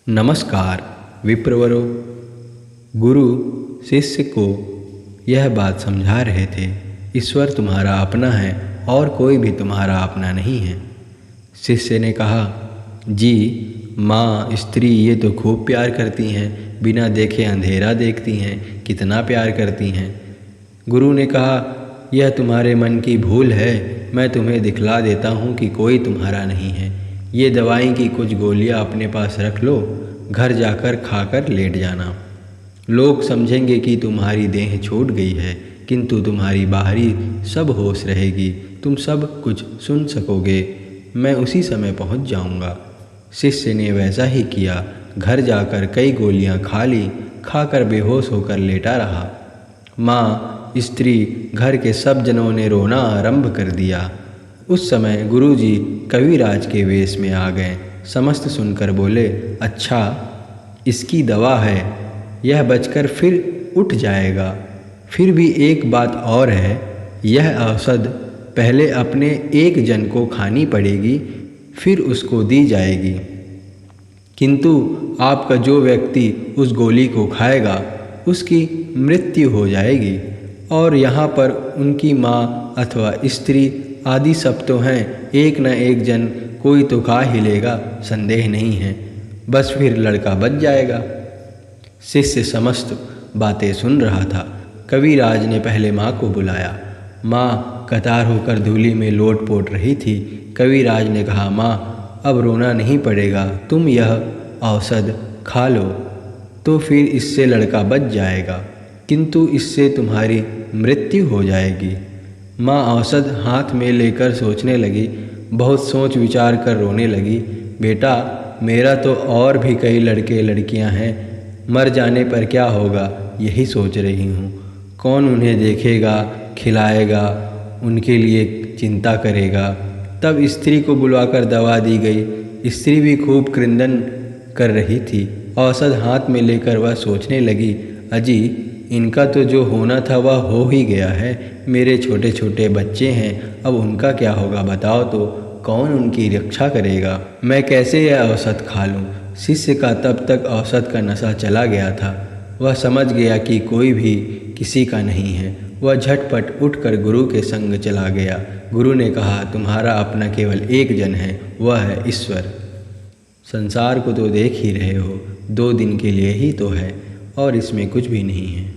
नमस्कार विप्रवरो। गुरु शिष्य को यह बात समझा रहे थे, ईश्वर तुम्हारा अपना है और कोई भी तुम्हारा अपना नहीं है। शिष्य ने कहा, जी माँ स्त्री ये तो खूब प्यार करती हैं, बिना देखे अंधेरा देखती हैं, कितना प्यार करती हैं। गुरु ने कहा, यह तुम्हारे मन की भूल है, मैं तुम्हें दिखला देता हूँ कि कोई तुम्हारा नहीं है। ये दवाई की कुछ गोलियाँ अपने पास रख लो, घर जाकर खाकर लेट जाना। लोग समझेंगे कि तुम्हारी देह छूट गई है, किंतु तुम्हारी बाहरी सब होश रहेगी, तुम सब कुछ सुन सकोगे। मैं उसी समय पहुँच जाऊँगा। शिष्य ने वैसा ही किया, घर जाकर कई गोलियाँ खा ली, खाकर बेहोश होकर लेटा रहा। माँ, स्त्री, घर के सब जनों ने रोना आरंभ कर दिया। उस समय गुरुजी कविराज के वेश में आ गए। समस्त सुनकर बोले, अच्छा इसकी दवा है, यह बचकर फिर उठ जाएगा। फिर भी एक बात और है, यह औषध पहले अपने एक जन को खानी पड़ेगी, फिर उसको दी जाएगी। किंतु आपका जो व्यक्ति उस गोली को खाएगा उसकी मृत्यु हो जाएगी, और यहाँ पर उनकी माँ अथवा स्त्री आदि सब तो हैं, एक न एक जन कोई तो खा ही लेगा, संदेह नहीं है। बस फिर लड़का बच जाएगा। शिष्य समस्त बातें सुन रहा था। कविराज ने पहले माँ को बुलाया। माँ कतार होकर धूली में लोट पोट रही थी। कविराज ने कहा, माँ अब रोना नहीं पड़ेगा, तुम यह औषध खा लो तो फिर इससे लड़का बच जाएगा, किंतु इससे तुम्हारी मृत्यु हो जाएगी। माँ औषध हाथ में लेकर सोचने लगी, बहुत सोच विचार कर रोने लगी। बेटा, मेरा तो और भी कई लड़के लड़कियां हैं, मर जाने पर क्या होगा यही सोच रही हूँ। कौन उन्हें देखेगा, खिलाएगा, उनके लिए चिंता करेगा। तब स्त्री को बुलवाकर दवा दी गई। स्त्री भी खूब क्रंदन कर रही थी। औषध हाथ में लेकर वह सोचने लगी, अजी इनका तो जो होना था वह हो ही गया है। मेरे छोटे छोटे बच्चे हैं, अब उनका क्या होगा बताओ तो, कौन उनकी रक्षा करेगा। मैं कैसे यह औषध खा लूँ। शिष्य का तब तक औषध का नशा चला गया था। वह समझ गया कि कोई भी किसी का नहीं है। वह झटपट उठकर गुरु के संग चला गया। गुरु ने कहा, तुम्हारा अपना केवल एक जन है, वह है ईश्वर। संसार को तो देख ही रहे हो, 2 दिन के लिए ही तो है, और इसमें कुछ भी नहीं है।